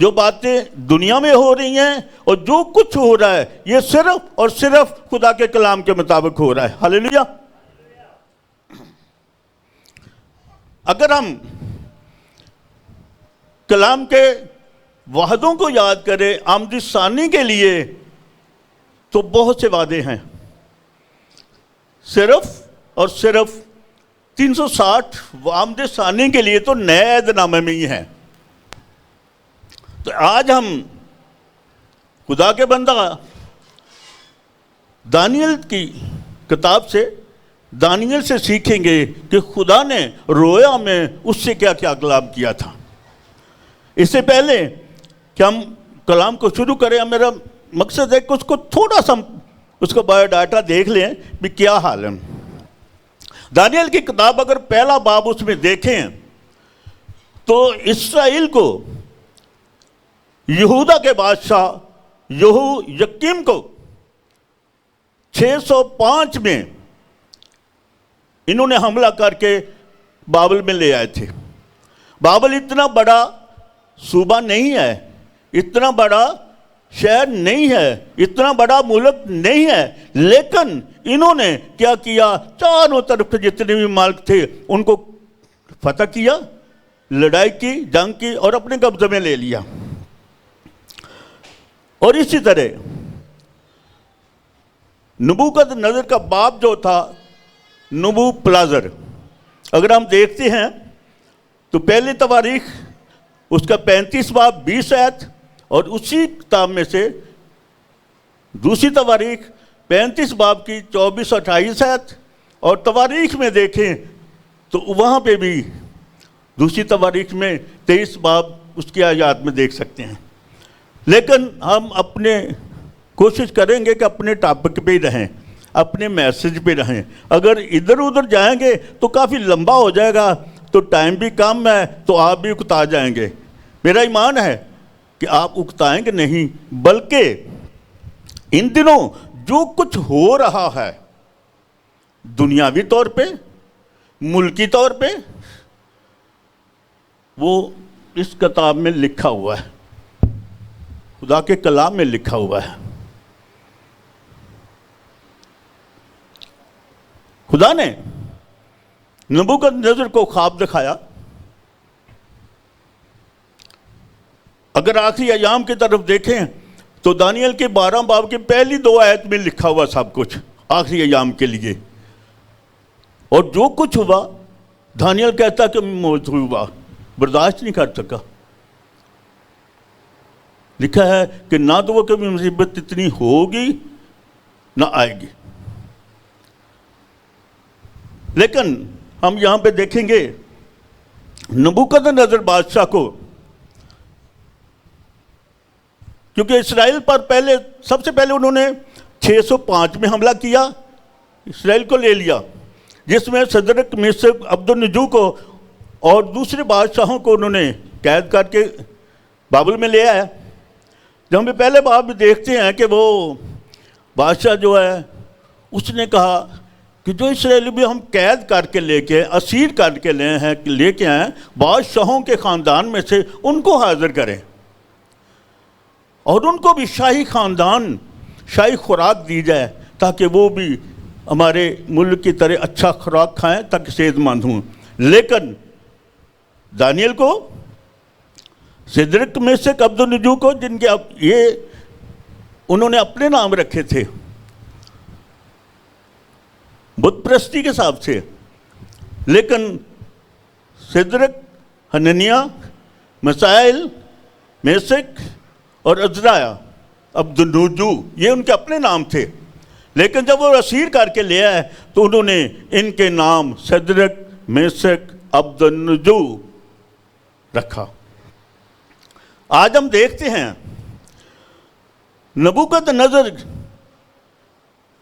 جو باتیں دنیا میں ہو رہی ہیں اور جو کچھ ہو رہا ہے یہ صرف اور صرف خدا کے کلام کے مطابق ہو رہا ہے۔ ہاللیلویہ۔ اگر ہم کلام کے وعدوں کو یاد کریں آمد ثانی کے لیے تو بہت سے وعدے ہیں، صرف اور صرف 360 آمد ثانی کے لیے تو نئے عہد نامے میں ہی ہیں۔ تو آج ہم خدا کے بندہ دانیل کی کتاب سے، دانیل سے سیکھیں گے کہ خدا نے رویا میں اس سے کیا کیا کلام کیا تھا۔ اس سے پہلے کہ ہم کلام کو شروع کریں، میرا مقصد ہے کہ اس کو تھوڑا سا اس کا بایو ڈاٹا دیکھ لیں بھی کیا حال ہے۔ دانیل کی کتاب اگر پہلا باب اس میں دیکھیں تو اسرائیل کو یہودا کے بادشاہ یہویکیم کو 605 میں انہوں نے حملہ کر کے بابل میں لے آئے تھے۔ بابل اتنا بڑا صوبہ نہیں ہے، اتنا بڑا شہر نہیں ہے، اتنا بڑا ملک نہیں ہے، لیکن انہوں نے کیا کیا، چاروں طرف جتنے بھی مالک تھے ان کو فتح کیا، لڑائی کی، جنگ کی اور اپنے قبضے میں لے لیا۔ اور اسی طرح نبوکدنضر کا باپ جو تھا نبو پلازر، اگر ہم دیکھتے ہیں تو پہلی تواریخ اس کا 35 باب 20 آیت، اور اسی کتاب میں سے دوسری تواریخ 35 باب کی 24-28 آیت، اور تواریخ میں دیکھیں تو وہاں پہ بھی دوسری تواریخ میں 23 باب اس کی آیات میں دیکھ سکتے ہیں۔ لیکن ہم اپنے کوشش کریں گے کہ اپنے ٹاپک پہ ہی رہیں، اپنے میسج پہ رہیں۔ اگر ادھر ادھر جائیں گے تو کافی لمبا ہو جائے گا، تو ٹائم بھی کم ہے تو آپ بھی اکتا جائیں گے۔ میرا ایمان ہے کہ آپ اکتائیں گے نہیں، بلکہ ان دنوں جو کچھ ہو رہا ہے دنیاوی طور پہ، ملکی طور پہ، وہ اس کتاب میں لکھا ہوا ہے، خدا کے کلام میں لکھا ہوا ہے۔ خدا نے نبوکدنضر کو خواب دکھایا۔ اگر آخری ایام کی طرف دیکھیں تو دانیل کے 12 باب کی پہلی 2 آیت میں لکھا ہوا سب کچھ آخری ایام کے لیے، اور جو کچھ ہوا دانیل کہتا کہ موت ہوا، برداشت نہیں کر سکا۔ لکھا ہے کہ نہ تو وہ کبھی مصیبت اتنی ہوگی نہ آئے گی۔ لیکن ہم یہاں پہ دیکھیں گے نبوکدنضر بادشاہ کو، کیونکہ اسرائیل پر سب سے پہلے انہوں نے 605 میں حملہ کیا، اسرائیل کو لے لیا، جس میں صدرک میشک عبدالنجو کو اور دوسرے بادشاہوں کو انہوں نے قید کر کے بابل میں لے آیا۔ جب ہم پہلے باب میں دیکھتے ہیں کہ وہ بادشاہ جو ہے اس نے کہا کہ جو اسرائیلی بھی ہم قید کر کے لے کے اسیر کر کے لے کے آئیں، بادشاہوں کے خاندان میں سے ان کو حاضر کریں اور ان کو بھی شاہی خاندان، شاہی خوراک دی جائے، تاکہ وہ بھی ہمارے ملک کی طرح اچھا خوراک کھائیں تاکہ صحت مند ہوں۔ لیکن دانیل کو، صدرک میشک عبدالنجو کو، جن کے یہ انہوں نے اپنے نام رکھے تھے بت پرستی کے حساب سے، لیکن صدرک، حننیہ، مسائل، میشک اور عزرائیل، عبدالنجو، یہ ان کے اپنے نام تھے، لیکن جب وہ اسیر کر کے لے آئے تو انہوں نے ان کے نام صدرک، میشک، عبدالنجو رکھا۔ آج ہم دیکھتے ہیں نبوکدنضر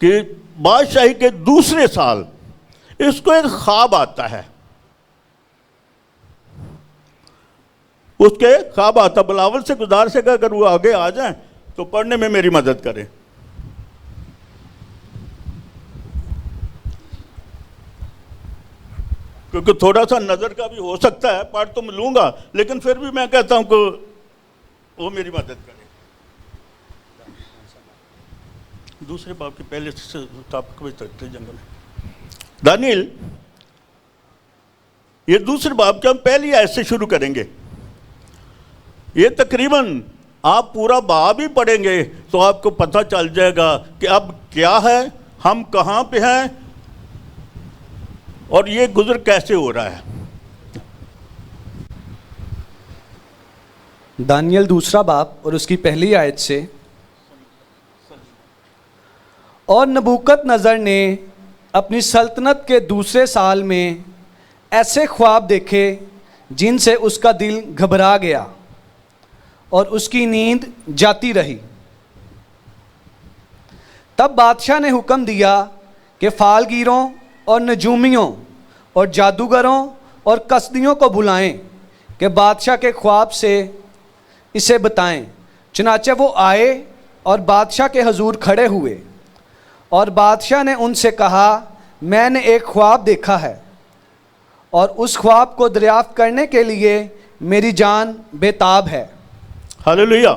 کہ بادشاہی کے دوسرے سال اس کو ایک خواب آتا ہے، اس کے خواب آتا۔ بلاول سے گزارش ہے کہ اگر وہ آگے آ جائیں تو پڑھنے میں میری مدد کریں۔ کیونکہ تھوڑا سا نظر کا بھی ہو سکتا ہے، پڑھ تو میں لوں گا، لیکن پھر بھی میں کہتا ہوں کہ وہ میری مدد کرے. دوسرے باب کے پہلے ٹاپک میں جنگل ہے. دانیل، یہ دوسرے باب کے ہم پہلی آیت سے شروع کریں گے. یہ تقریباً آپ پورا باب ہی پڑھیں گے تو آپ کو پتہ چل جائے گا کہ اب کیا ہے، ہم کہاں پہ ہیں اور یہ گزر کیسے ہو رہا ہے. دانیل دوسرا باب اور اس کی پہلی آیت سے. اور نبوکت نظر نے اپنی سلطنت کے دوسرے سال میں ایسے خواب دیکھے جن سے اس کا دل گھبرا گیا اور اس کی نیند جاتی رہی. تب بادشاہ نے حکم دیا کہ فالگیروں اور نجومیوں اور جادوگروں اور کسدیوں کو بلائیں کہ بادشاہ کے خواب سے اسے بتائیں. چنانچہ وہ آئے اور بادشاہ کے حضور کھڑے ہوئے، اور بادشاہ نے ان سے کہا، میں نے ایک خواب دیکھا ہے، اور اس خواب کو دریافت کرنے کے لیے میری جان بے تاب ہے. ہاللیلویا.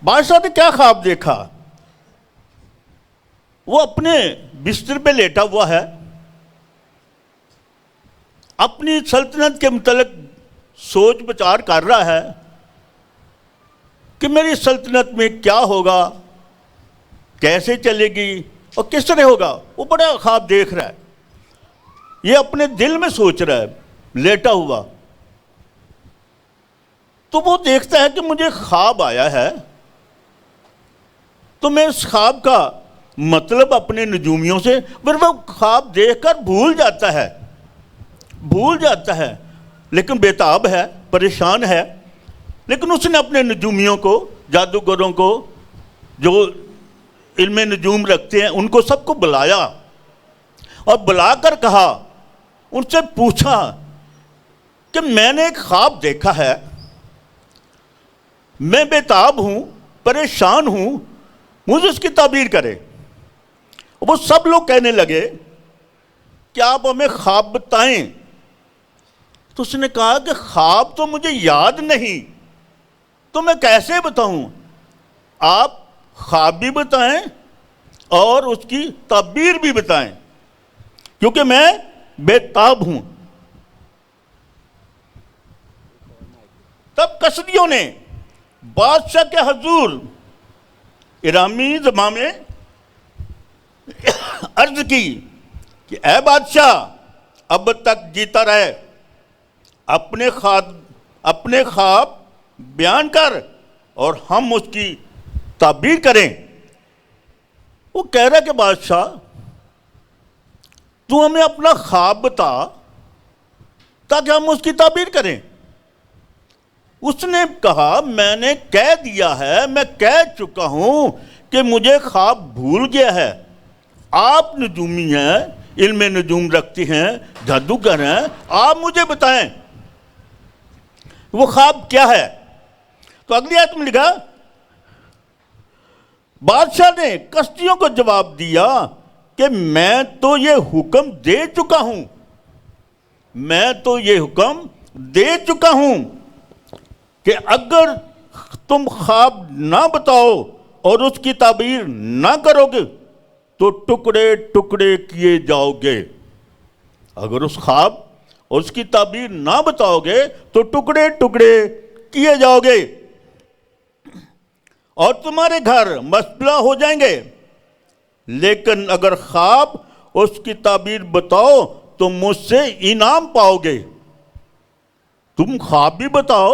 بادشاہ نے کیا خواب دیکھا؟ وہ اپنے بستر پہ لیٹا ہوا ہے، اپنی سلطنت کے متعلق سوچ بچار کر رہا ہے کہ میری سلطنت میں کیا ہوگا، کیسے چلے گی اور کس طرح ہوگا. وہ بڑا خواب دیکھ رہا ہے، یہ اپنے دل میں سوچ رہا ہے لیٹا ہوا. تو وہ دیکھتا ہے کہ مجھے خواب آیا ہے، تو میں اس خواب کا مطلب اپنے نجومیوں سے، پھر وہ خواب دیکھ کر بھول جاتا ہے لیکن بےتاب ہے، پریشان ہے. لیکن اس نے اپنے نجومیوں کو، جادوگروں کو، جو علم نجوم رکھتے ہیں، ان کو سب کو بلایا اور بلا کر کہا، ان سے پوچھا کہ میں نے ایک خواب دیکھا ہے، میں بےتاب ہوں، پریشان ہوں، مجھے اس کی تعبیر کرے. وہ سب لوگ کہنے لگے کہ آپ ہمیں خواب بتائیں. تو اس نے کہا کہ خواب تو مجھے یاد نہیں، تو میں کیسے بتاؤں؟ آپ خواب بھی بتائیں اور اس کی تعبیر بھی بتائیں، کیونکہ میں بےتاب ہوں. تب کسدیوں نے بادشاہ کے حضور ارامی زبان میں عرض کی کہ اے بادشاہ، اب تک جیتا رہے، اپنے خواب بیان کر اور ہم اس کی تعبیر کریں. وہ کہہ رہا کہ بادشاہ، تو ہمیں اپنا خواب بتا تاکہ ہم اس کی تعبیر کریں. اس نے کہا، میں نے کہہ دیا ہے، میں کہہ چکا ہوں کہ مجھے خواب بھول گیا ہے. آپ نجومی ہیں، علم نجوم رکھتے ہیں، جادوگر ہیں، آپ مجھے بتائیں وہ خواب کیا ہے. تو اگلی آیت میں لکھا، بادشاہ نے کسدیوں کو جواب دیا کہ میں تو یہ حکم دے چکا ہوں کہ اگر تم خواب نہ بتاؤ اور اس کی تعبیر نہ کرو گے تو ٹکڑے ٹکڑے کیے جاؤ گے. اگر اس خواب اور اس کی تعبیر نہ بتاؤ گے تو ٹکڑے ٹکڑے کیے جاؤ گے اور تمہارے گھر مسپلا ہو جائیں گے. لیکن اگر خواب اور اس کی تعبیر بتاؤ تو مجھ سے انعام پاؤ گے. تم خواب بھی بتاؤ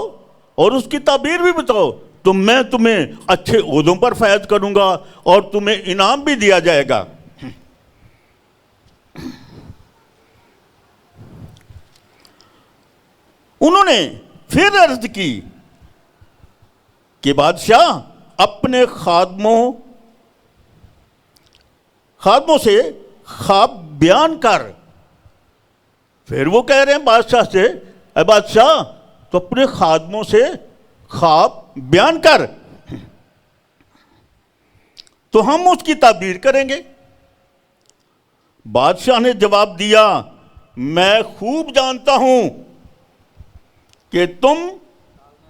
اور اس کی تعبیر بھی بتاؤ تو میں تمہیں اچھے عہدوں پر فائز کروں گا اور تمہیں انعام بھی دیا جائے گا. انہوں نے پھر عرض کی کہ بادشاہ، اپنے خادموں سے خواب بیان کر. پھر وہ کہہ رہے ہیں بادشاہ سے، اے بادشاہ، تو اپنے خادموں سے خواب بیان کر تو ہم اس کی تعبیر کریں گے. بادشاہ نے جواب دیا، میں خوب جانتا ہوں کہ تم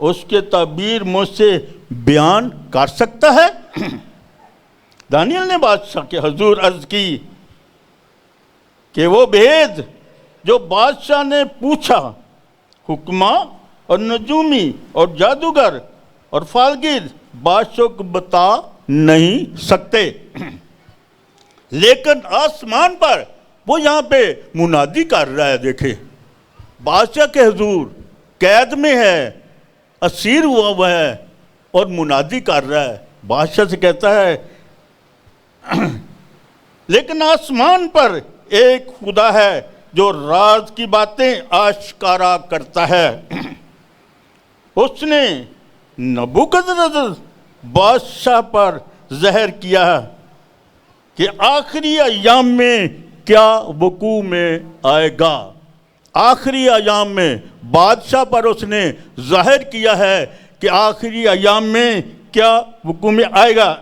اس کے تعبیر مجھ سے بیان کر سکتا ہے؟ دانیل نے بادشاہ کے حضور عرض کی کہ وہ بھید جو بادشاہ نے پوچھا حکما اور نجومی اور جادوگر اور فالگیر بادشاہ کو بتا نہیں سکتے، لیکن آسمان پر وہ یہاں پہ منادی کر رہا ہے۔ دیکھیں، بادشاہ کے حضور قید میں ہے، اسیر ہوا ہے اور منادی کر رہا ہے، بادشاہ سے کہتا ہے لیکن آسمان پر ایک خدا ہے جو راز کی باتیں آشکارا کرتا ہے۔ اس نے نبوکدنصر بادشاہ پر زہر کیا کہ آخری ایام میں کیا وقوع میں آئے گا۔ آخری ایام میں بادشاہ پر اس نے ظاہر کیا ہے کہ آخری ایام میں کیا وقوع میں آئے گا۔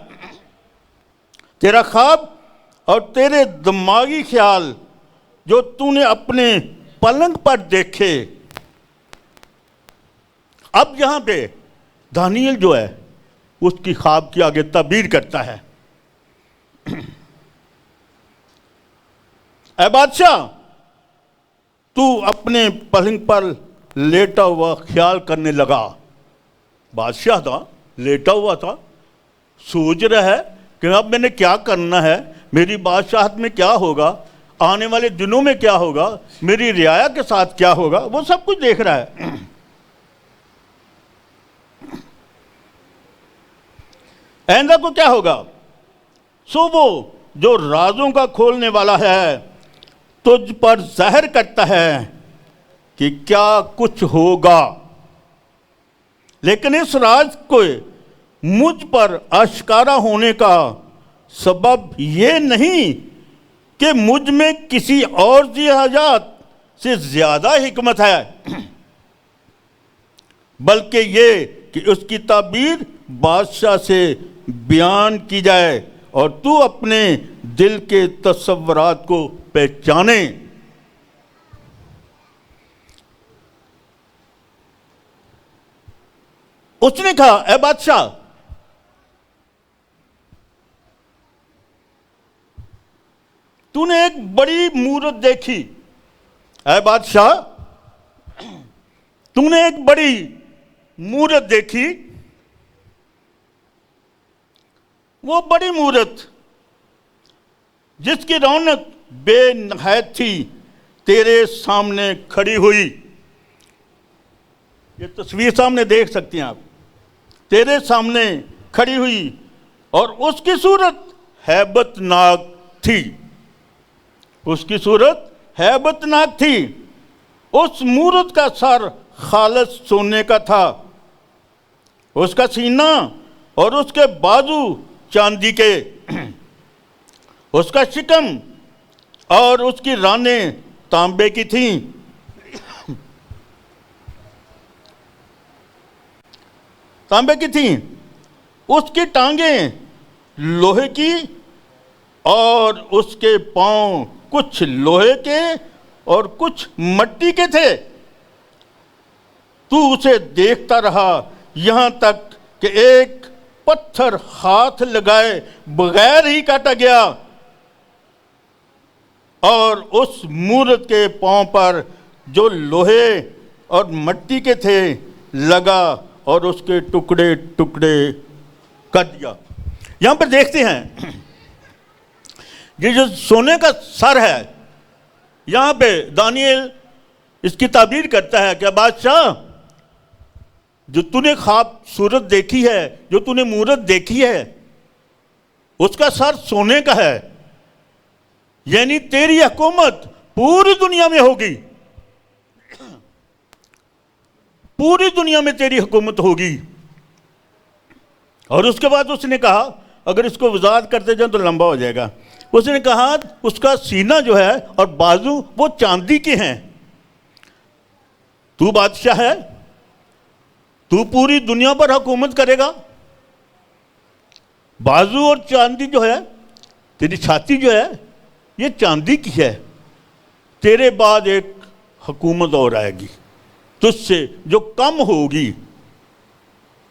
تیرا خواب اور تیرے دماغی خیال جو تو نے اپنے پلنگ پر دیکھے۔ اب یہاں پہ دانیل جو ہے اس کی خواب کی آگے تعبیر کرتا ہے۔ اے بادشاہ، تو اپنے پلنگ پر لیٹا ہوا خیال کرنے لگا۔ بادشاہ تھا، لیٹا ہوا تھا، سوچ رہا ہے کہ اب میں نے کیا کرنا ہے، میری بادشاہت میں کیا ہوگا، آنے والے دنوں میں کیا ہوگا، میری رعایا کے ساتھ کیا ہوگا، وہ سب کچھ دیکھ رہا ہے۔ آئندہ کو کیا ہوگا، سو وہ جو رازوں کا کھولنے والا ہے تجھ پر ظاہر کرتا ہے کہ کیا کچھ ہوگا، لیکن اس راز کو مجھ پر آشکارا ہونے کا سبب یہ نہیں کہ مجھ میں کسی اور ذی حیات سے زیادہ حکمت ہے، بلکہ یہ کہ اس کی تعبیر بادشاہ سے بیان کی جائے اور تو اپنے دل کے تصورات کو پہچانے۔ اس نے کہا، اے بادشاہ، تو نے ایک بڑی مورت دیکھی۔ اے بادشاہ، تو نے ایک بڑی مورت دیکھی، وہ بڑی مورت جس کی رونق بے نہایت تھی تیرے سامنے کھڑی ہوئی۔ یہ تصویر سامنے دیکھ سکتے ہیں آپ، تیرے سامنے کھڑی ہوئی اور اس کی صورت ہیبت ناک تھی، اس کی صورت ہیبت ناک تھی۔ اس مورت کا سر خالص سونے کا تھا، اس کا سینہ اور اس کے بازو چاندی کے، اس کا شکم اور اس کی رانیں تانبے کی تھیں، تانبے کی تھیں، اس کی ٹانگیں لوہے کی اور اس کے پاؤں کچھ لوہے کے اور کچھ مٹی کے تھے۔ تو اسے دیکھتا رہا یہاں تک کہ ایک پتھر ہاتھ لگائے بغیر ہی کاٹا گیا اور اس مورت کے پاؤں پر جو لوہے اور مٹی کے تھے لگا اور اس کے ٹکڑے ٹکڑے کر دیا۔ یہاں پر دیکھتے ہیں یہ جو سونے کا سر ہے، یہاں پہ دانیل اس کی تعبیر کرتا ہے کہ بادشاہ، جو تو نے خواب صورت دیکھی ہے، جو تو نے مورت دیکھی ہے، اس کا سر سونے کا ہے، یعنی تیری حکومت پوری دنیا میں ہوگی، پوری دنیا میں تیری حکومت ہوگی۔ اور اس کے بعد اس نے کہا، اگر اس کو وضاحت کرتے جائیں تو لمبا ہو جائے گا، اس نے کہا اس کا سینہ جو ہے اور بازو وہ چاندی کے ہیں۔ تو بادشاہ ہے، تو پوری دنیا پر حکومت کرے گا، بازو اور چاندی جو ہے، تیری چھاتی جو ہے یہ چاندی کی ہے، تیرے بعد ایک حکومت اور آئے گی تجھ سے جو کم ہوگی،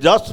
10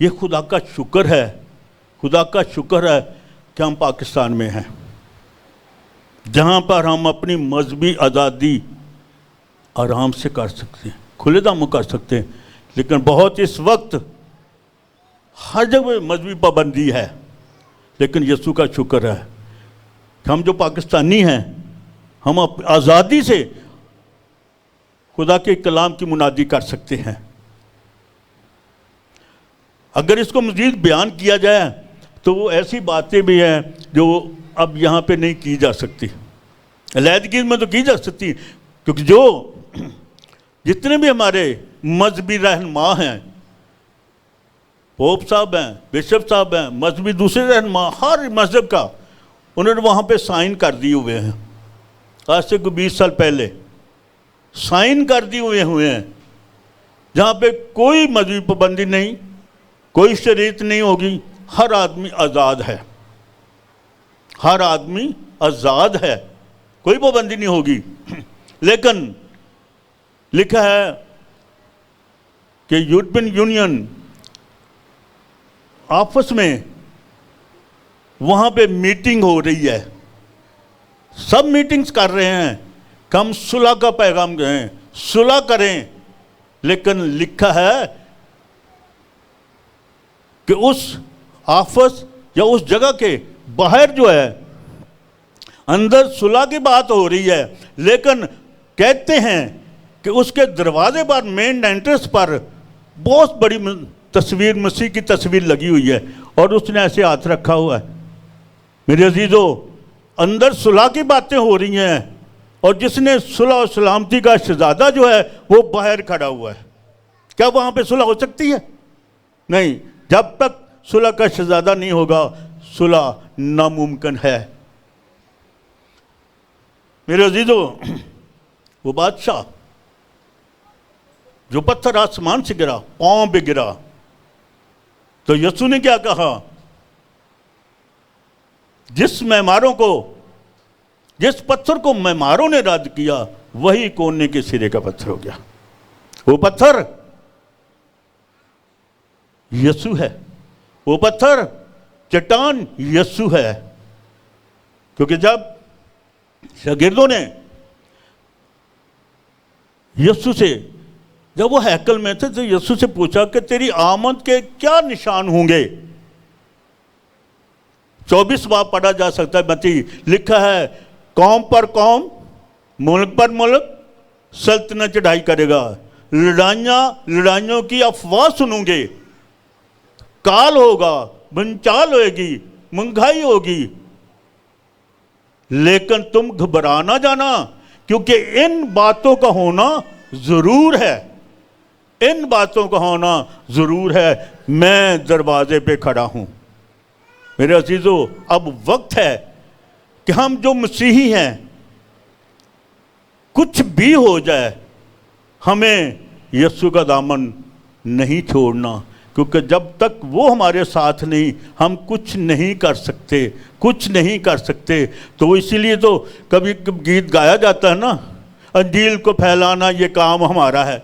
یہ خدا کا شکر ہے، خدا کا شکر ہے کہ ہم پاکستان میں ہیں، جہاں پر ہم اپنی مذہبی آزادی آرام سے کر سکتے ہیں، کھلے دم کر سکتے ہیں۔ لیکن بہت اس وقت ہر جگہ مذہبی پابندی ہے، لیکن یسوع کا شکر ہے کہ ہم جو پاکستانی ہیں، ہم آزادی سے خدا کے کلام کی منادی کر سکتے ہیں۔ اگر اس کو مزید بیان کیا جائے تو وہ ایسی باتیں بھی ہیں جو اب یہاں پہ نہیں کی جا سکتی، علیحدگی میں تو کی جا سکتی، کیونکہ جو جتنے بھی ہمارے مذہبی رہنما ہیں، پوپ صاحب ہیں، بشپ صاحب ہیں، مذہبی دوسرے رہنما، ہر مذہب کا انہوں نے وہاں پہ سائن کر دیے ہوئے ہیں، آج سے 20 سال پہلے سائن کر دیے ہوئے ہیں، جہاں پہ کوئی مذہبی پابندی نہیں، کوئی شریعت نہیں ہوگی، ہر آدمی آزاد ہے، ہر آدمی آزاد ہے، کوئی پابندی نہیں ہوگی۔ لیکن لکھا ہے کہ یورپین یونین آپس میں وہاں پہ میٹنگ ہو رہی ہے، سب میٹنگز کر رہے ہیں کہ ہم صلح کا پیغام دیں، صلح کریں، لیکن لکھا ہے کہ اس آفس یا اس جگہ کے باہر جو ہے اندر صلح کی بات ہو رہی ہے، لیکن کہتے ہیں کہ اس کے دروازے پر مین انٹرنس پر بہت بڑی تصویر، مسیح کی تصویر لگی ہوئی ہے، اور اس نے ایسے ہاتھ رکھا ہوا ہے۔ میرے عزیزو، اندر صلح کی باتیں ہو رہی ہیں، اور جس نے صلح و سلامتی کا شہزادہ جو ہے وہ باہر کھڑا ہوا ہے۔ کیا وہاں پہ صلح ہو سکتی ہے؟ نہیں، جب تک صلح کا شہزادہ نہیں ہوگا صلح ناممکن ہے۔ میرے عزیزو، وہ بادشاہ جو پتھر آسمان سے گرا، پاؤں پہ گرا، تو یسوع نے کیا کہا؟ جس پتھر کو معماروں نے رد کیا وہی کونے کے سرے کا پتھر ہو گیا۔ وہ پتھر یسوع ہے، وہ پتھر چٹان یسوع ہے۔ کیونکہ جب شاگردوں نے یسوع سے، جب وہ ہیکل میں تھے تو یسوع سے پوچھا کہ تیری آمد کے کیا نشان ہوں گے؟ 24 باب پڑھا جا سکتا ہے، متی لکھا ہے قوم پر قوم، ملک پر ملک سلطنت چڑھائی کرے گا، لڑائیوں کی افواہ سنوں گے، کال ہوگا، بنچال ہوئے گی، مہنگائی ہوگی، لیکن تم گھبرا نہ جانا، کیونکہ ان باتوں کا ہونا ضرور ہے، ان باتوں کا ہونا ضرور ہے، میں دروازے پہ کھڑا ہوں۔ میرے عزیزو، اب وقت ہے کہ ہم جو مسیحی ہیں، کچھ بھی ہو جائے، ہمیں یسوع کا دامن نہیں چھوڑنا، کیونکہ جب تک وہ ہمارے ساتھ نہیں، ہم کچھ نہیں کر سکتے، کچھ نہیں کر سکتے۔ تو اسی لیے تو کبھی گیت گایا جاتا ہے نا، انجیل کو پھیلانا یہ کام ہمارا ہے،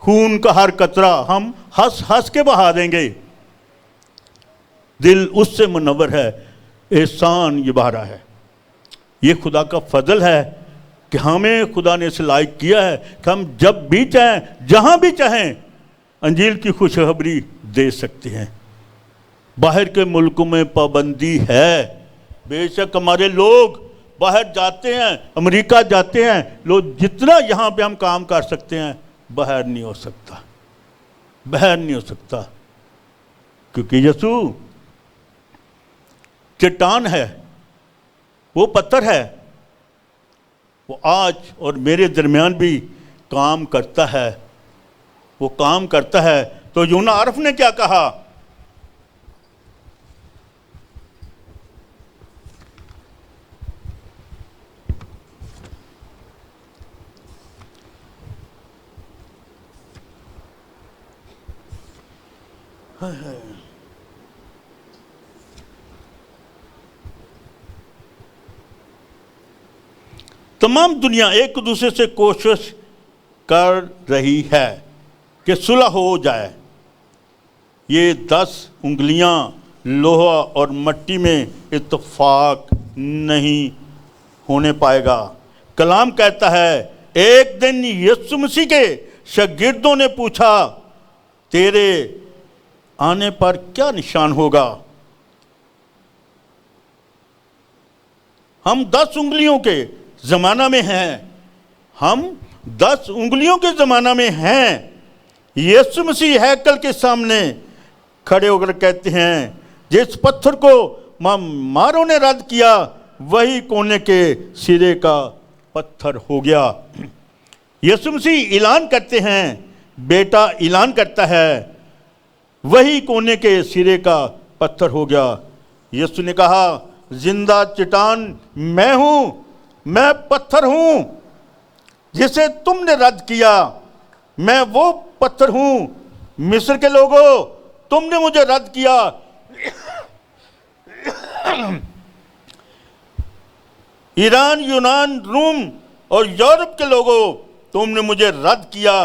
خون کا ہر قطرہ ہم ہنس ہنس کے بہا دیں گے، دل اس سے منور ہے، احسان یہ بہارا ہے۔ یہ خدا کا فضل ہے کہ ہمیں خدا نے اس لائق کیا ہے کہ ہم جب بھی چاہیں، جہاں بھی چاہیں، انجیل کی خوشخبری دے سکتے ہیں۔ باہر کے ملکوں میں پابندی ہے، بے شک ہمارے لوگ باہر جاتے ہیں، امریکہ جاتے ہیں لوگ، جتنا یہاں پہ ہم کام کر سکتے ہیں باہر نہیں ہو سکتا، باہر نہیں ہو سکتا، کیونکہ یسوع چٹان ہے، وہ پتھر ہے، وہ آج اور میرے درمیان بھی کام کرتا ہے، وہ کام کرتا ہے۔ تو یونا عرف نے کیا کہا؟ تمام دنیا ایک دوسرے سے کوشش کر رہی ہے کہ صلح ہو جائے۔ یہ 10 انگلیاں لوہا اور مٹی میں اتفاق نہیں ہونے پائے گا۔ کلام کہتا ہے ایک دن یسوع مسیح کے شاگردوں نے پوچھا تیرے آنے پر کیا نشان ہوگا؟ ہم 10 انگلیوں کے زمانہ میں ہیں، ہم 10 انگلیوں کے زمانہ میں ہیں۔ یسوع مسیح ہیکل کے سامنے کھڑے ہو کر کہتے ہیں جس پتھر کو ماروں نے رد کیا وہی کونے کے سرے کا پتھر ہو گیا۔ یسوع مسیح اعلان کرتے ہیں، بیٹا اعلان کرتا ہے وہی کونے کے سرے کا پتھر ہو گیا۔ یسوع نے کہا زندہ چٹان میں ہوں، میں پتھر ہوں جسے تم نے رد کیا، میں وہ پتھر ہوں۔ مصر کے لوگوں تم نے مجھے رد کیا، ایران، یونان، روم اور یورپ کے لوگوں تم نے مجھے رد کیا،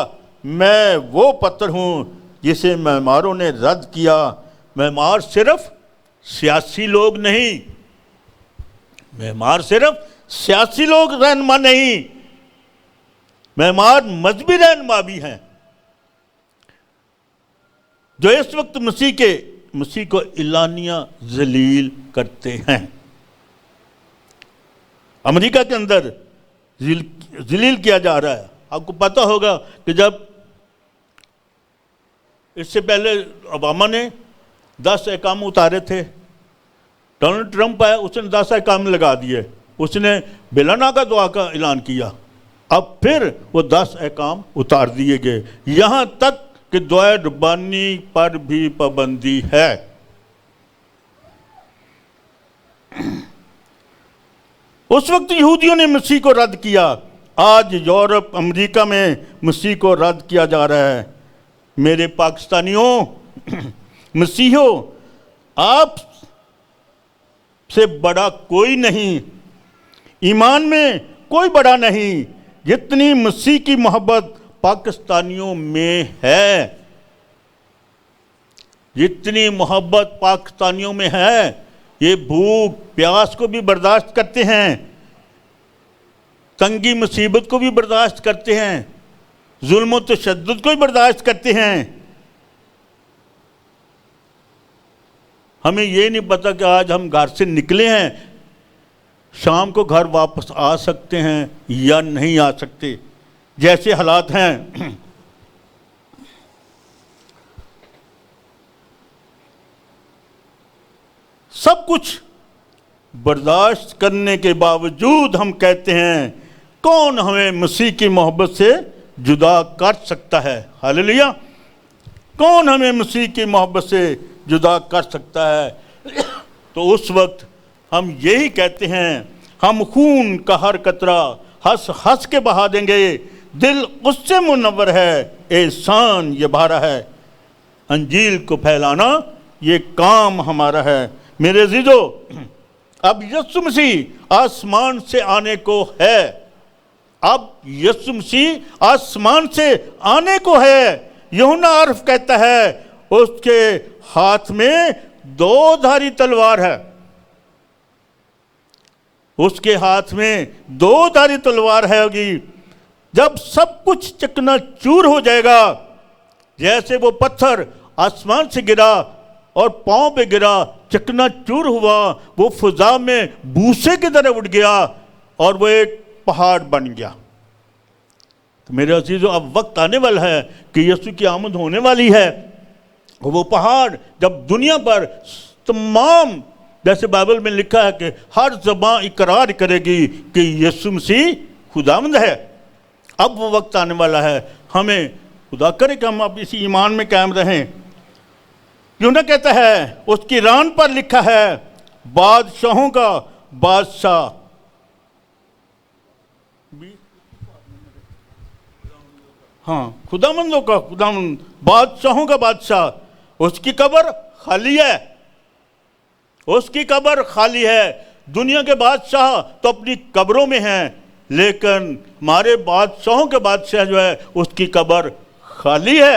میں وہ پتھر ہوں جسے معماروں نے رد کیا۔ معمار صرف سیاسی لوگ نہیں، معمار صرف سیاسی لوگ رہنما نہیں، معمار مذہبی رہنما بھی ہیں جو اس وقت مسیح کو اعلانیہ ذلیل کرتے ہیں۔ امریکہ کے اندر ذلیل کیا جا رہا ہے۔ آپ کو پتہ ہوگا کہ جب اس سے پہلے اوباما نے 10 احکام اتارے تھے، ڈونلڈ ٹرمپ آیا، اس نے 10 احکام لگا دیے، اس نے بلا ناغہ دعا کا اعلان کیا، اب پھر وہ 10 احکام اتار دیے گئے، یہاں تک کہ دعائے ربانی پر بھی پابندی ہے۔ اس وقت یہودیوں نے مسیح کو رد کیا، آج یورپ، امریکہ میں مسیح کو رد کیا جا رہا ہے۔ میرے پاکستانیوں، مسیحیوں، آپ سے بڑا کوئی نہیں، ایمان میں کوئی بڑا نہیں، جتنی مسیح کی محبت پاکستانیوں میں ہے، جتنی محبت پاکستانیوں میں ہے، یہ بھوک پیاس کو بھی برداشت کرتے ہیں، تنگی مصیبت کو بھی برداشت کرتے ہیں، ظلم و تشدد کو بھی برداشت کرتے ہیں۔ ہمیں یہ نہیں پتہ کہ آج ہم گھر سے نکلے ہیں، شام کو گھر واپس آ سکتے ہیں یا نہیں آ سکتے، جیسے حالات ہیں۔ سب کچھ برداشت کرنے کے باوجود ہم کہتے ہیں کون ہمیں مسیح کی محبت سے جدا کر سکتا ہے؟ ہاللیلویہ! کون ہمیں مسیح کی محبت سے جدا کر سکتا ہے؟ تو اس وقت ہم یہی کہتے ہیں، ہم خون کا ہر قطرہ ہنس ہنس کے بہا دیں گے، دل اس سے منور ہے، احسان یہ بھارا ہے، انجیل کو پھیلانا یہ کام ہمارا ہے۔ میرے عزیزو، اب یسوع مسیح آسمان سے آنے کو ہے، اب یسوع مسیح آسمان سے آنے کو ہے۔ یوحنا عارف کہتا ہے اس کے ہاتھ میں 2 دھاری تلوار ہے، اس کے ہاتھ میں 2 دھاری تلوار ہے ہوگی۔ جب سب کچھ چکنا چور ہو جائے گا، جیسے وہ پتھر آسمان سے گرا اور پاؤں پہ گرا، چکنا چور ہوا، وہ فضا میں بوسے کی طرح اٹھ گیا اور وہ ایک پہاڑ بن گیا۔ تو میرے عزیزو، اب وقت آنے والا ہے کہ یسوع کی آمد ہونے والی ہے، وہ پہاڑ جب دنیا پر تمام، جیسے بائبل میں لکھا ہے کہ ہر زبان اقرار کرے گی کہ یسوع مسیح خداوند ہے، اب وہ وقت آنے والا ہے۔ ہمیں خدا کرے کہ ہم اب اسی ایمان میں قائم رہیں۔ یوحنا کہتا ہے اس کی ران پر لکھا ہے بادشاہوں کا بادشاہ، خداوندوں کا خداوند، بادشاہوں کا بادشاہ۔ اس کی قبر خالی ہے، اس کی قبر خالی ہے۔ دنیا کے بادشاہ تو اپنی قبروں میں ہیں، لیکن ہمارے بادشاہوں کے بادشاہ جو ہے اس کی قبر خالی ہے۔